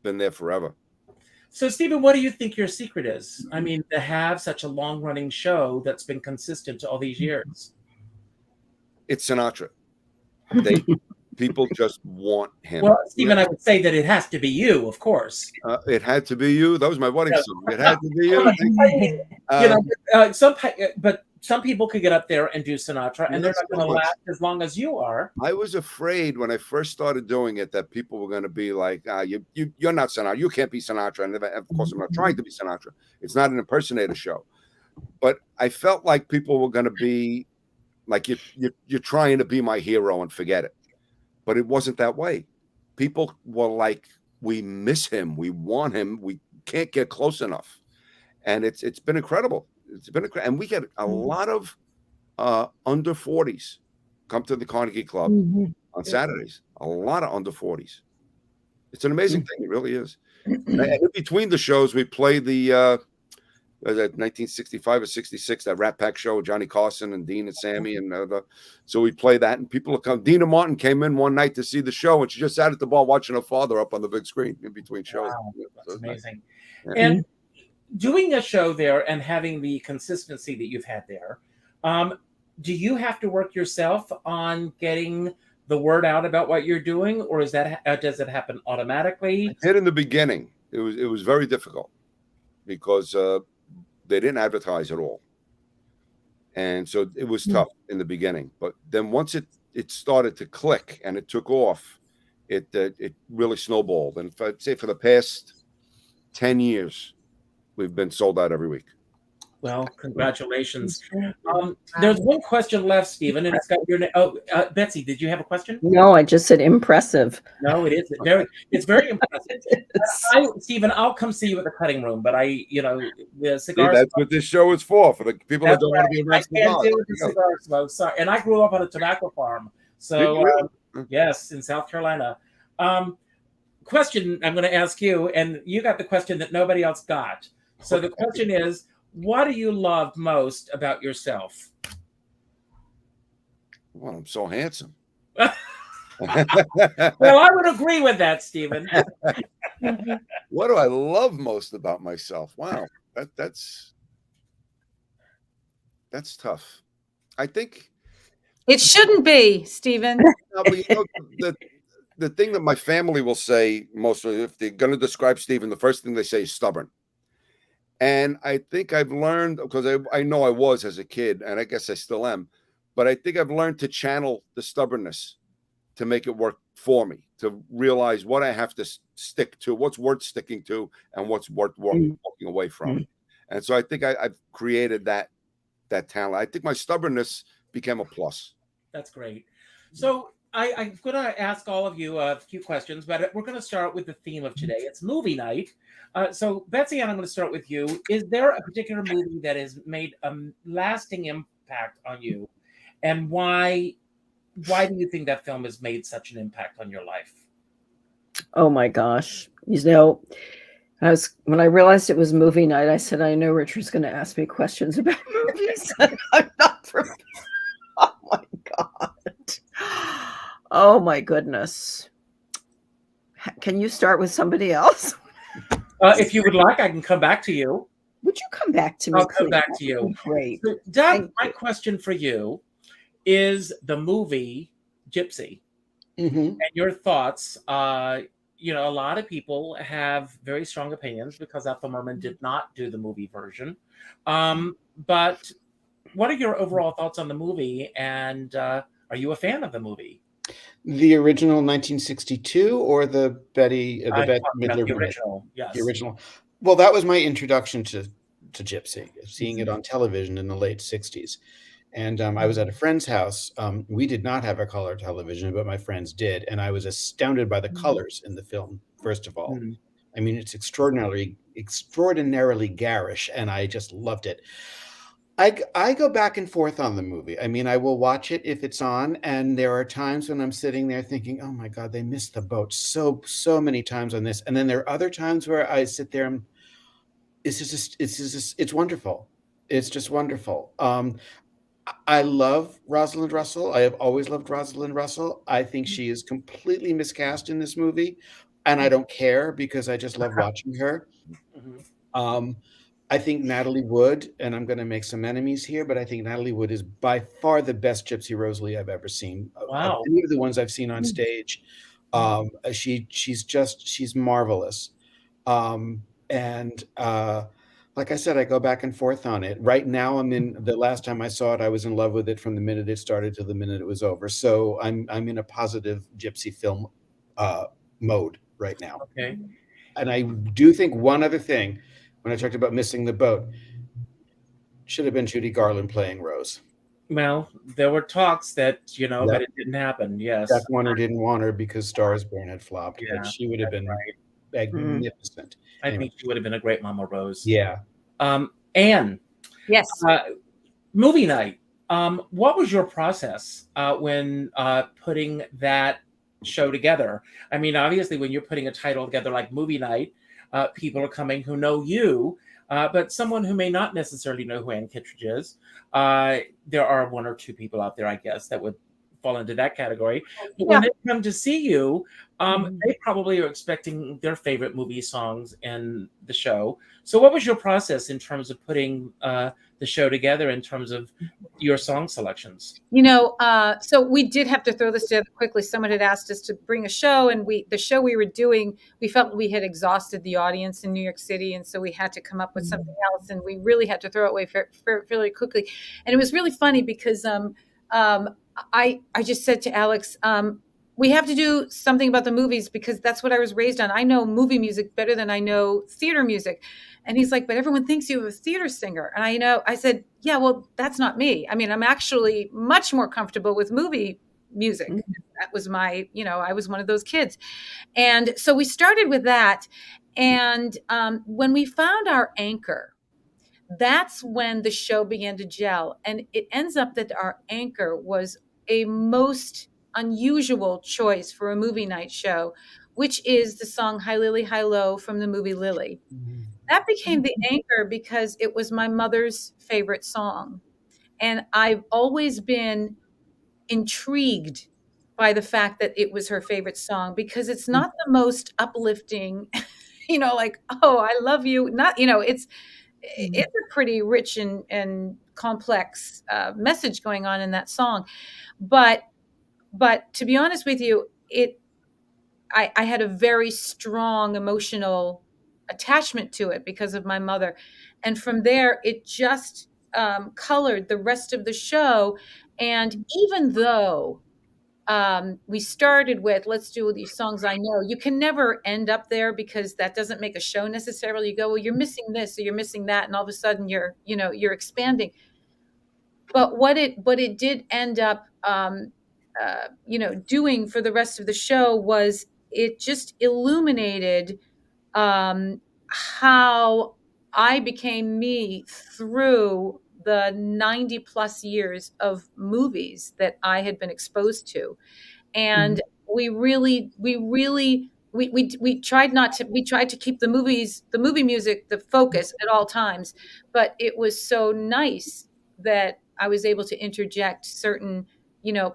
there forever. So, Stephen, what do you think your secret is? I mean, to have such a long-running show that's been consistent all these years. It's Sinatra. People just want him. Well, Stephen, I would say that it has to be you, of course. It had to be you. That was my wedding song. It had to be you. But some people could get up there and do Sinatra, and they're not going to last as long as you are. I was afraid when I first started doing it that people were going to be like, you're not Sinatra. You can't be Sinatra. And of course, I'm not trying to be Sinatra. It's not an impersonator show. But I felt like people were going to be like, you're trying to be my hero and forget it. But it wasn't that way. People were like, we miss him. We want him. We can't get close enough. And it's been incredible. It's been incredible. And we get a lot of under 40s come to the Carnegie Club on Saturdays. A lot of under 40s. It's an amazing thing. It really is. And in between the shows, we play the 1965 or 66, that Rat Pack show with Johnny Carson and Dean and Sammy. So we play that, and people will come. Dina Martin came in one night to see the show, and she just sat at the bar watching her father up on the big screen in between shows. Wow, that's amazing. Nice. And doing a show there and having the consistency that you've had there, do you have to work yourself on getting the word out about what you're doing, or does it happen automatically? It did in the beginning. It was very difficult because they didn't advertise at all. And so it was tough in the beginning. But then once it started to click and it took off, it really snowballed. And I'd say for the past 10 years, we've been sold out every week. Well, congratulations. There's one question left, Stephen, and it's got your name. Oh, Betsy, did you have a question? No, I just said impressive. No, it is. It's very impressive. Stephen, I'll come see you at the cutting room, but the cigar. That's what this show is for the people that don't want to be around cigars. I can't do the cigar smoke. Sorry. And I grew up on a tobacco farm. So, yes, in South Carolina. Question I'm going to ask you, and you got the question that nobody else got. So the question is, what do you love most about yourself? Well, I'm so handsome. Well, I would agree with that, Stephen. What do I love most about myself? Wow, that's tough. I think it shouldn't be, Stephen. The thing that my family will say mostly, if they're going to describe Stephen, the first thing they say is stubborn. And I think I've learned, because I know I was as a kid, and I guess I still am, but I think I've learned to channel the stubbornness to make it work for me, to realize what I have to stick to, what's worth sticking to, and what's worth walking away from. And so I think I've created that talent. I think my stubbornness became a plus. That's great. So I'm going to ask all of you a few questions, but we're going to start with the theme of today. It's movie night. So, Betsy Ann, I'm going to start with you. Is there a particular movie that has made a lasting impact on you? And why do you think that film has made such an impact on your life? Oh my gosh. When I realized it was movie night, I said, I know Richard's going to ask me questions about movies. I'm not prepared. Oh my God. Oh my goodness. Can you start with somebody else? If you would like, I can come back to you. Would you come back to me? I'll come back to you. Great. So, Doug, my question for you is the movie Gypsy and your thoughts. You know, a lot of people have very strong opinions because Ethel Merman did not do the movie version. But what are your overall thoughts on the movie? And are you a fan of the movie? The original 1962 or the Bette Midler? The original, yes. The original. Well, that was my introduction to Gypsy, seeing it on television in the late 60s. And I was at a friend's house. We did not have a color television, but my friends did. And I was astounded by the colors in the film, first of all. I mean, it's extraordinarily garish, and I just loved it. I go back and forth on the movie. I mean, I will watch it if it's on, and there are times when I'm sitting there thinking, oh my God, they missed the boat so many times on this. And then there are other times where I sit there and it's wonderful. It's just wonderful. I love Rosalind Russell. I have always loved Rosalind Russell. I think she is completely miscast in this movie, and I don't care because I just love watching her. I think Natalie Wood, and I'm going to make some enemies here, but I think Natalie Wood is by far the best Gypsy Rose Lee I've ever seen. Wow. Any of the ones I've seen on stage. She's marvelous. Like I said, I go back and forth on it. Right now, the last time I saw it, I was in love with it from the minute it started to the minute it was over. So I'm in a positive Gypsy film mode right now. Okay. And I do think one other thing, when I talked about missing the boat, should have been Judy Garland playing Rose. Well, there were talks that, but it didn't happen. Yes. Jack Warner didn't want her because Star is Born had flopped. Yeah, but she would have been magnificent. I think she would have been a great Mama Rose. Yeah. Anne. Yes. Movie night. What was your process when putting that show together? I mean, obviously, when you're putting a title together like Movie Night, people are coming who know you, but someone who may not necessarily know who Anne Kittredge is. There are one or two people out there, I guess, that would fall into that category. But when they come to see you, they probably are expecting their favorite movie songs in the show. So what was your process in terms of putting the show together in terms of your song selections? So we did have to throw this together quickly. Someone had asked us to bring a show, and the show we were doing, we felt we had exhausted the audience in New York City, and so we had to come up with something else, and we really had to throw it away fairly quickly. And it was really funny because I just said to Alex, we have to do something about the movies because that's what I was raised on. I know movie music better than I know theater music. And he's like, but everyone thinks you're a theater singer. And I said, yeah, well, that's not me. I mean, I'm actually much more comfortable with movie music. That was my, I was one of those kids. And so we started with that. And when we found our anchor, that's when the show began to gel. And it ends up that our anchor was a most unusual choice for a movie night show, which is the song Hi Lily, Hi Lo from the movie Lily. That became the anchor because it was my mother's favorite song. And I've always been intrigued by the fact that it was her favorite song because it's not the most uplifting, like, oh, I love you. Not, it's a pretty rich and complex message going on in that song. But to be honest with you, I had a very strong emotional attachment to it because of my mother. And from there, it just colored the rest of the show. And even though we started with, let's do these songs I know, you can never end up there because that doesn't make a show necessarily. You go, well, you're missing this or you're missing that. And all of a sudden you're expanding. But what it did end up, doing for the rest of the show was it just illuminated how I became me through the 90 plus years of movies that I had been exposed to. And we really we tried to keep the movie music, the focus at all times, but it was so nice that I was able to interject certain,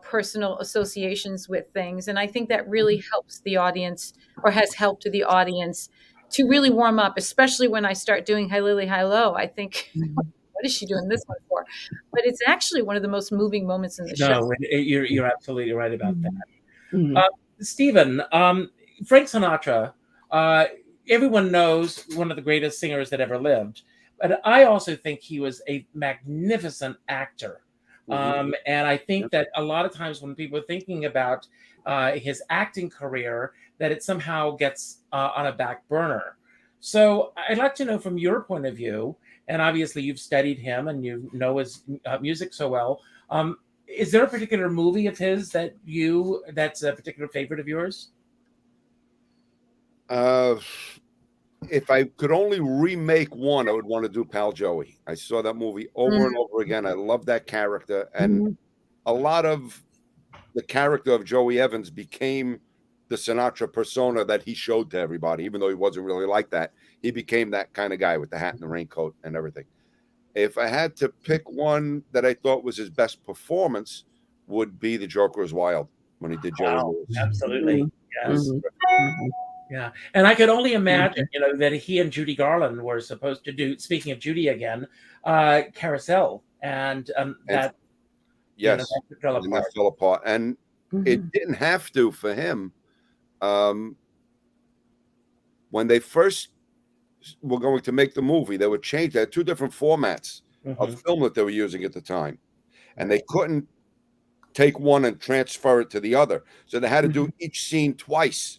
personal associations with things. And I think that really helps the audience, or has helped the audience, to really warm up, especially when I start doing Hi Lily, Hi Lo. I think, what is she doing this one for? But it's actually one of the most moving moments in the show. No, you're absolutely right about that. Mhm. Stephen, Frank Sinatra, everyone knows one of the greatest singers that ever lived, but I also think he was a magnificent actor. And I think that a lot of times when people are thinking about his acting career, that it somehow gets on a back burner. So I'd like to know from your point of view, and obviously you've studied him and you know his music so well. Is there a particular movie of his that's a particular favorite of yours? If I could only remake one, I would want to do Pal Joey. I saw that movie over and over again. I love that character. And a lot of the character of Joey Evans became the Sinatra persona that he showed to everybody, even though he wasn't really like that. He became that kind of guy with the hat and the raincoat and everything. If I had to pick one that I thought was his best performance, would be The Joker is Wild, when he did Jerry Lewis. Absolutely. Yes. Yeah. And I could only imagine, that he and Judy Garland were supposed to do, speaking of Judy again, Carousel. And that, yes, that fell apart. And that fell apart. And it didn't have to for him. When they first were going to make the movie, they would change. They had two different formats of film that they were using at the time. And they couldn't take one and transfer it to the other. So they had to do each scene twice.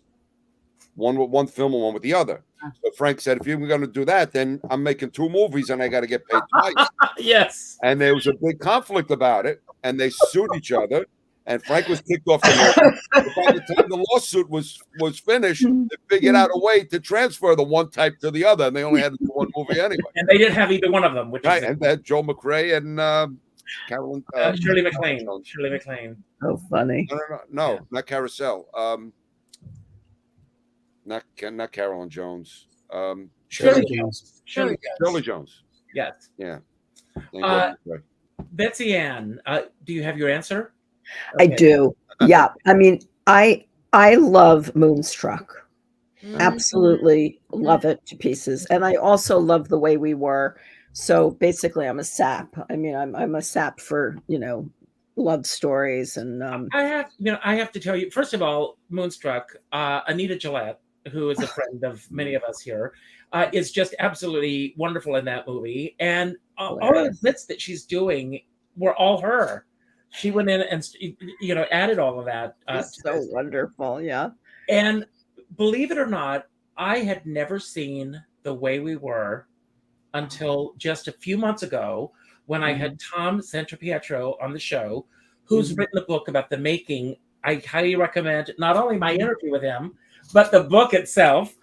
One with one film and one with the other. So Frank said, if you're going to do that, then I'm making two movies and I got to get paid twice. Yes. And there was a big conflict about it, and they sued each other. And Frank was kicked off the movie. By the time the lawsuit was finished, they figured out a way to transfer the one type to the other, and they only had to do one movie anyway. And they didn't have either one of them, which right. is And that Joe McRae and Carolyn Shirley MacLaine. Shirley MacLaine. Oh, funny. No, not Carousel. Not Carolyn Jones. Shirley Jones. Shirley Jones. Yes. Yeah. Betsy Ann, do you have your answer? I do. Yeah. I mean, I love Moonstruck. Absolutely love it to pieces. And I also love The Way We Were. So basically I'm a sap. I mean, I'm a sap for, love stories. And I have to tell you, first of all, Moonstruck, Anita Gillette, who is a friend of many of us here, is just absolutely wonderful in that movie. And all of the bits that she's doing were all her. She went in and added all of that. So wonderful, yeah. And believe it or not, I had never seen The Way We Were until just a few months ago, when I had Tom Santropietro on the show, who's written a book about the making. I highly recommend not only my interview with him, but the book itself.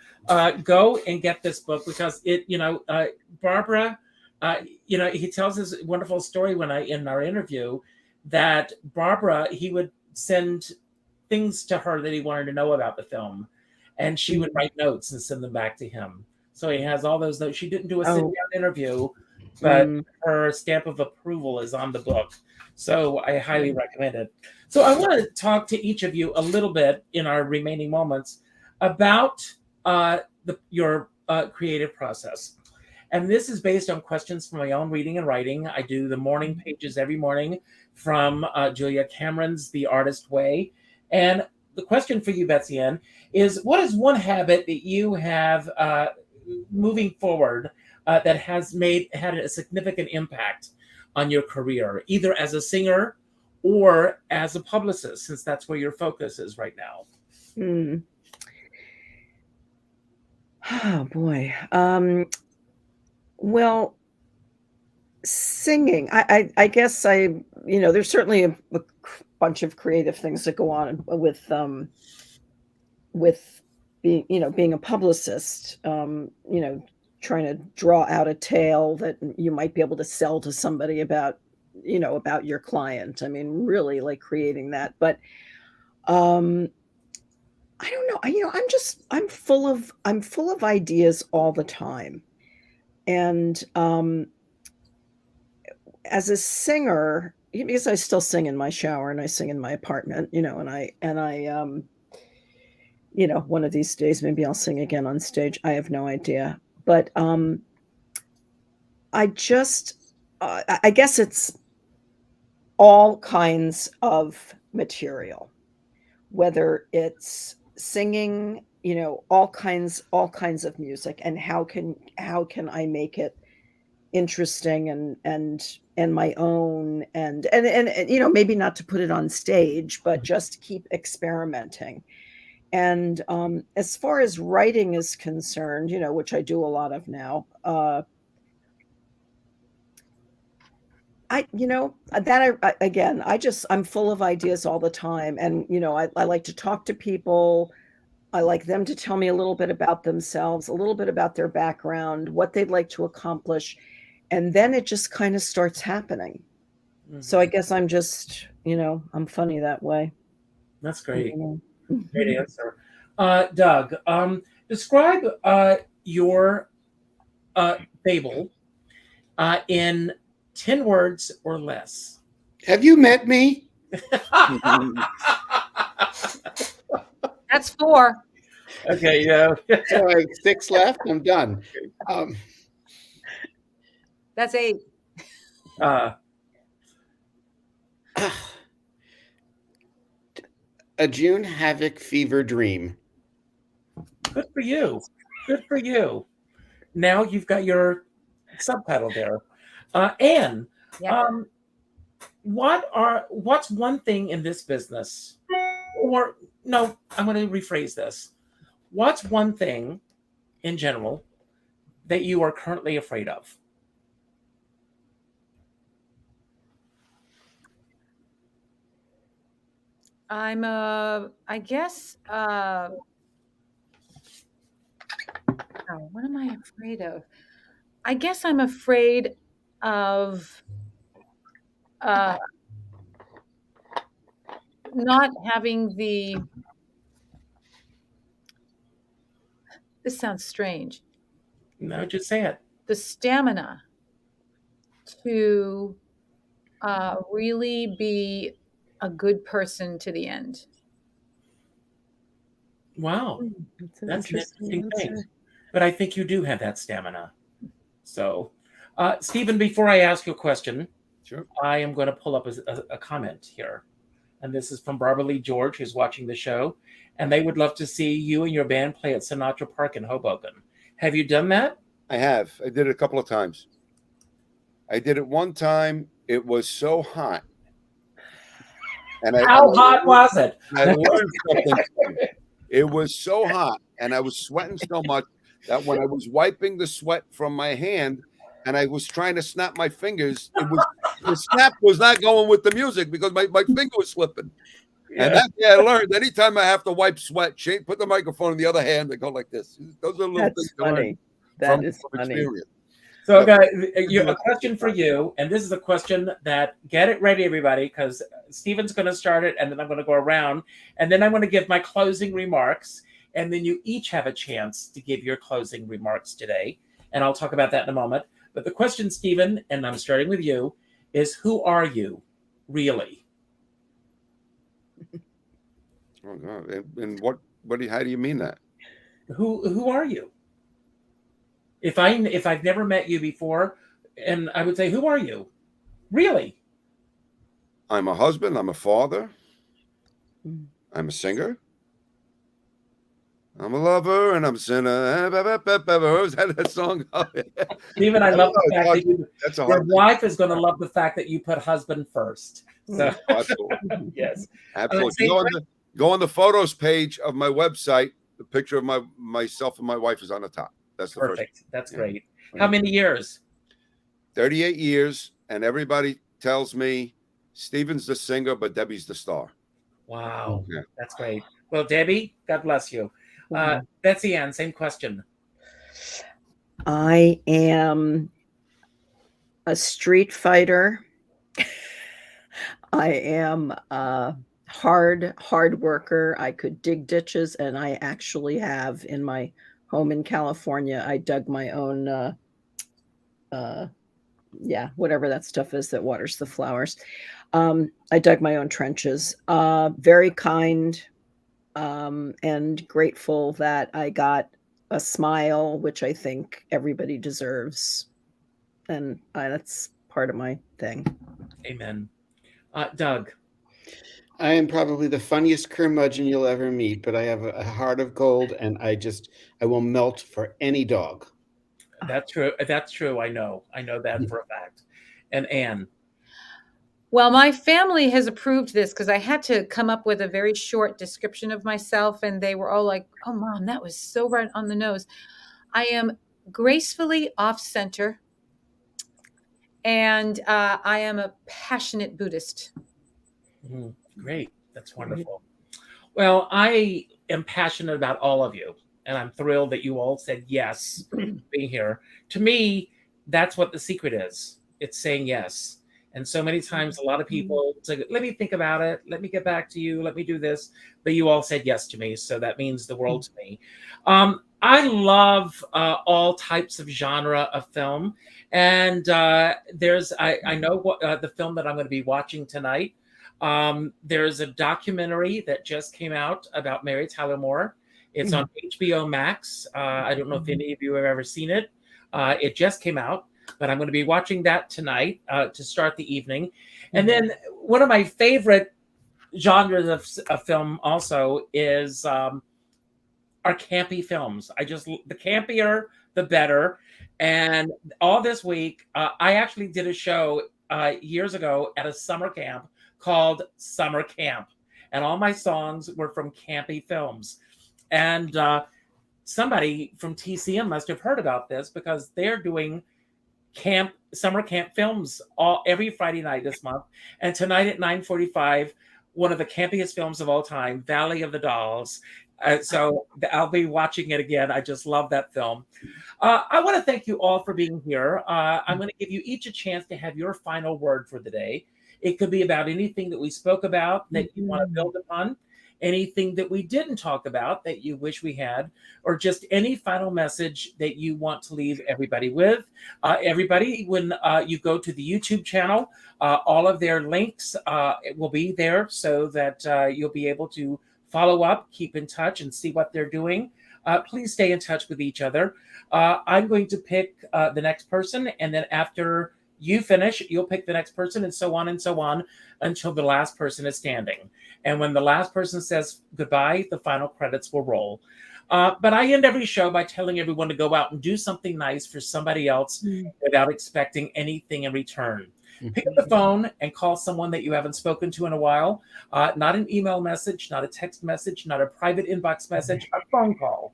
Go and get this book, because it, Barbara, he tells this wonderful story in our interview, that Barbara, he would send things to her that he wanted to know about the film, and she would write notes and send them back to him. So he has all those notes. She didn't do a sit-down interview, but her stamp of approval is on the book. So I highly recommend it. So I want to talk to each of you a little bit in our remaining moments about your creative process. And this is based on questions from my own reading and writing. I do the morning pages every morning from Julia Cameron's The Artist Way. And the question for you, Betsy Ann, is what is one habit that you have moving forward that has had a significant impact on your career, either as a singer or as a publicist, since that's where your focus is right now? Oh, boy. Well, singing, I guess there's certainly a bunch of creative things that go on with being a publicist, trying to draw out a tale that you might be able to sell to somebody about your client. I mean, really like creating that. But I don't know. I'm full of ideas all the time. And as a singer, because I still sing in my shower and I sing in my apartment, and I one of these days maybe I'll sing again on stage. I have no idea. But I guess it's all kinds of material, whether it's singing, all kinds of music, and how can I make it interesting and my own, and maybe not to put it on stage, but just keep experimenting. And as far as writing is concerned, which I do a lot of now, I'm full of ideas all the time. And, I like to talk to people. I like them to tell me a little bit about themselves, a little bit about their background, what they'd like to accomplish. And then it just kind of starts happening. Mm-hmm. So I guess I'm just, I'm funny that way. That's great. Great answer. Doug, describe your Fable in 10 words or less. Have you met me? That's 4. Okay, yeah. So I have 6 left. I'm done. That's 8. A June Havoc fever dream. Good for you. Good for you. Now you've got your subtitle there. Anne, what's one thing in this business, or no, I'm going to rephrase this. What's one thing in general that you are currently afraid of? I guess, what am I afraid of? I guess I'm afraid of not having this sounds strange. No, just say it. The stamina to really be a good person to the end. Wow. That's an interesting thing. But I think you do have that stamina. So, Stephen, before I ask you a question, sure, I am going to pull up a comment here. And this is from Barbara Lee George, who's watching the show. And they would love to see you and your band play at Sinatra Park in Hoboken. Have you done that? I have. I did it a couple of times. I did it one time. It was so hot. And How hot was it? I learned something. It was so hot, and I was sweating so much that when I was wiping the sweat from my hand and I was trying to snap my fingers, the snap was not going with the music because my finger was slipping. Yeah. And that's I learned. Anytime I have to wipe sweat, put the microphone in the other hand and go like this. Those are little things funny. That is funny. Experience. So, guys, a question for you, and this is a question that, get it ready, everybody, because Stephen's going to start it, and then I'm going to go around, and then I'm going to give my closing remarks, and then you each have a chance to give your closing remarks today, and I'll talk about that in a moment. But the question, Stephen, and I'm starting with you, is who are you, really? Oh God! And how do you mean that? Who are you? If I've never met you before, and I would say, who are you? Really? I'm a husband. I'm a father. I'm a singer. I'm a lover, and I'm a sinner. Was that song? Stephen, I love the fact that your wife is going to love the fact that you put husband first. So, absolutely. Yes. Absolutely. Go on the photos page of my website. The picture of myself and my wife is on the top. That's the perfect. That's great. How many years? 38 years, and everybody tells me Stephen's the singer, but Debbie's the star. Wow, that's great. Well, Debbie, God bless you. Betsy Ann, same question. I am a street fighter. I am hard worker. I could dig ditches, and I actually have in my home in California. I dug my own, yeah, whatever that stuff is that waters the flowers. I dug my own trenches. Very kind, and grateful that I got a smile, which I think everybody deserves, and that's part of my thing. Amen. Doug. I am probably the funniest curmudgeon you'll ever meet, but I have a heart of gold, and I will melt for any dog. That's true. That's true. I know that for a fact. And Anne. Well, my family has approved this because I had to come up with a very short description of myself, and they were all like, "Oh, Mom, that was so right on the nose." I am gracefully off-center, and I am a passionate Buddhist. Great. That's wonderful. Well, I am passionate about all of you, and I'm thrilled that you all said yes being here. To me, that's what the secret is. It's saying yes. And so many times, a lot of people say, let me think about it. Let me get back to you. Let me do this. But you all said yes to me. So that means the world to me. I love all types of genre of film. And I know what the film that I'm going to be watching tonight. There's a documentary that just came out about Mary Tyler Moore. It's on HBO Max. I don't know if any of you have ever seen it. It just came out, but I'm going to be watching that tonight to start the evening. And then one of my favorite genres of film also is are campy films. The campier, the better. And all this week, I actually did a show years ago at a summer camp called Summer Camp. And all my songs were from campy films. And somebody from TCM must have heard about this because they're doing summer camp films every Friday night this month. And tonight at 9:45, one of the campiest films of all time, Valley of the Dolls. So I'll be watching it again. I just love that film. I want to thank you all for being here. I'm going to give you each a chance to have your final word for the day. It could be about anything that we spoke about that you want to build upon, anything that we didn't talk about that you wish we had, or just any final message that you want to leave everybody with. Everybody, when you go to the YouTube channel, all of their links will be there so that you'll be able to follow up, keep in touch, and see what they're doing. Please stay in touch with each other. I'm going to pick the next person, and then after you finish, you'll pick the next person, and so on until the last person is standing. And when the last person says goodbye, the final credits will roll. But I end every show by telling everyone to go out and do something nice for somebody else without expecting anything in return. Pick up the phone and call someone that you haven't spoken to in a while. Not an email message, not a text message, not a private inbox message, a phone call.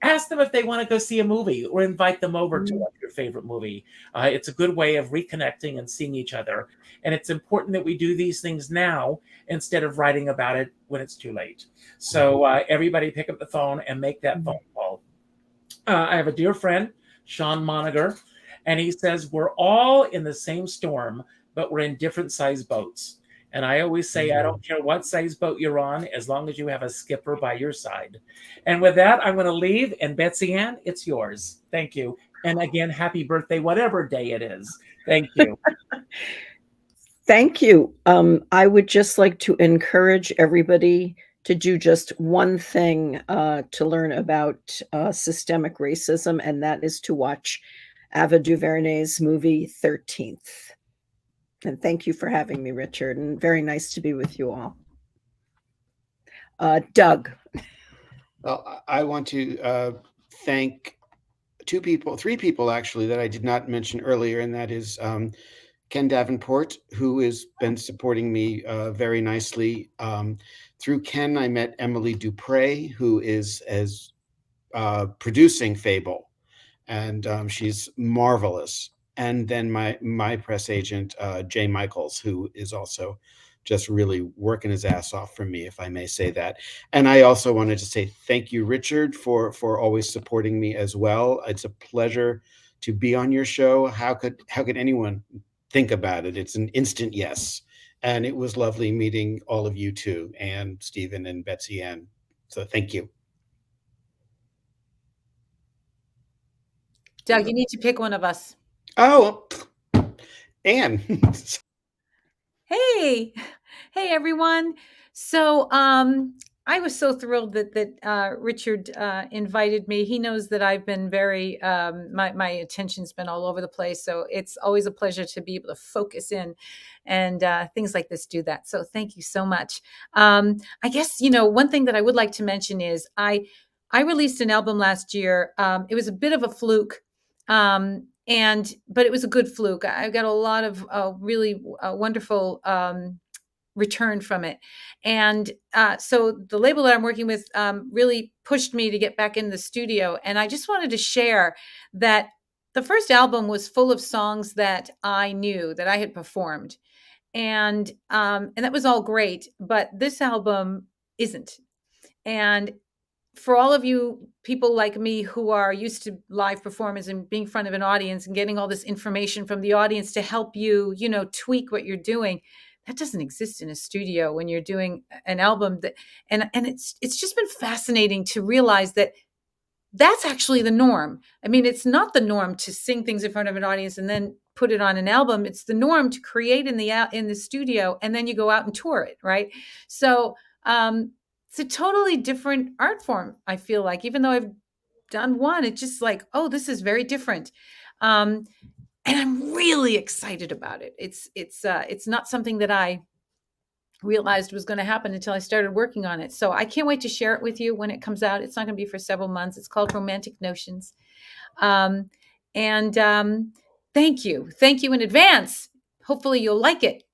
Ask them if they want to go see a movie or invite them over to watch your favorite movie. It's a good way of reconnecting and seeing each other. And it's important that we do these things now instead of writing about it when it's too late. So everybody pick up the phone and make that phone call. I have a dear friend, Sean Moniger, and he says, we're all in the same storm, but we're in different size boats. And I always say, I don't care what size boat you're on, as long as you have a skipper by your side. And with that, I'm going to leave. And Betsy Ann, it's yours. Thank you. And again, happy birthday, whatever day it is. Thank you. Thank you. I would just like to encourage everybody to do just one thing to learn about systemic racism, and that is to watch Ava DuVernay's movie 13th. And thank you for having me, Richard, and very nice to be with you all. Doug. Well, I want to thank three people actually that I did not mention earlier, and that is Ken Davenport, who has been supporting me very nicely. Through Ken, I met Emily Dupre, who is producing Fable, and she's marvelous. And then my press agent, Jay Michaels, who is also just really working his ass off for me, if I may say that. And I also wanted to say thank you, Richard, for always supporting me as well. It's a pleasure to be on your show. How could anyone think about it? It's an instant yes. And it was lovely meeting all of you too, and Stephen and Betsy Ann. So thank you. Doug, you need to pick one of us. Oh, Ann. Hey, hey everyone. So I was so thrilled that Richard invited me. He knows that I've been very my attention's been all over the place. So it's always a pleasure to be able to focus in, and things like this do that. So thank you so much. I guess one thing that I would like to mention is I released an album last year. It was a bit of a fluke. But it was a good fluke. I got a lot of really wonderful return from it. And so the label that I'm working with really pushed me to get back in the studio. And I just wanted to share that the first album was full of songs that I knew, that I had performed. And that was all great. But this album isn't. And for all of you people like me who are used to live performance and being in front of an audience and getting all this information from the audience to help you, tweak what you're doing, that doesn't exist in a studio when you're doing an album. And it's just been fascinating to realize that that's actually the norm. I mean, it's not the norm to sing things in front of an audience and then put it on an album. It's the norm to create in the studio and then you go out and tour it, right? So it's a totally different art form, I feel like, even though I've done one, it's just like, oh, this is very different. And I'm really excited about it. It's not something that I realized was going to happen until I started working on it. So I can't wait to share it with you when it comes out. It's not going to be for several months. It's called Romantic Notions. Thank you. Thank you in advance. Hopefully you'll like it.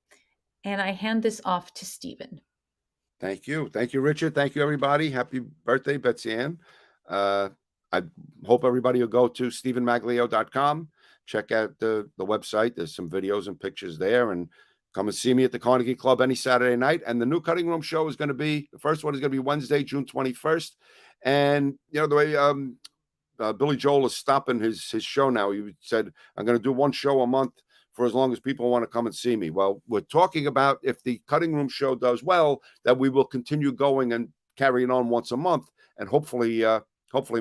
And I hand this off to Stephen. Thank you. Thank you, Richard. Thank you, everybody. Happy birthday, Betsy Ann. I hope everybody will go to stephenmaglio.com. Check out the website. There's some videos and pictures there. And come and see me at the Carnegie Club any Saturday night. And the new Cutting Room show is going to be, the first one is going to be Wednesday, June 21st. And, the way Billy Joel is stopping his show now, he said, I'm going to do one show a month for as long as people want to come and see me. Well, we're talking about, if the Cutting Room show does well, that we will continue going and carrying on once a month and hopefully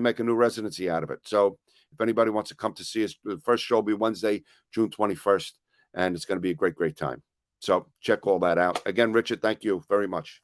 make a new residency out of it. So if anybody wants to come to see us, the first show will be Wednesday, June 21st, and it's going to be a great, great time. So check all that out. Again, Richard, thank you very much.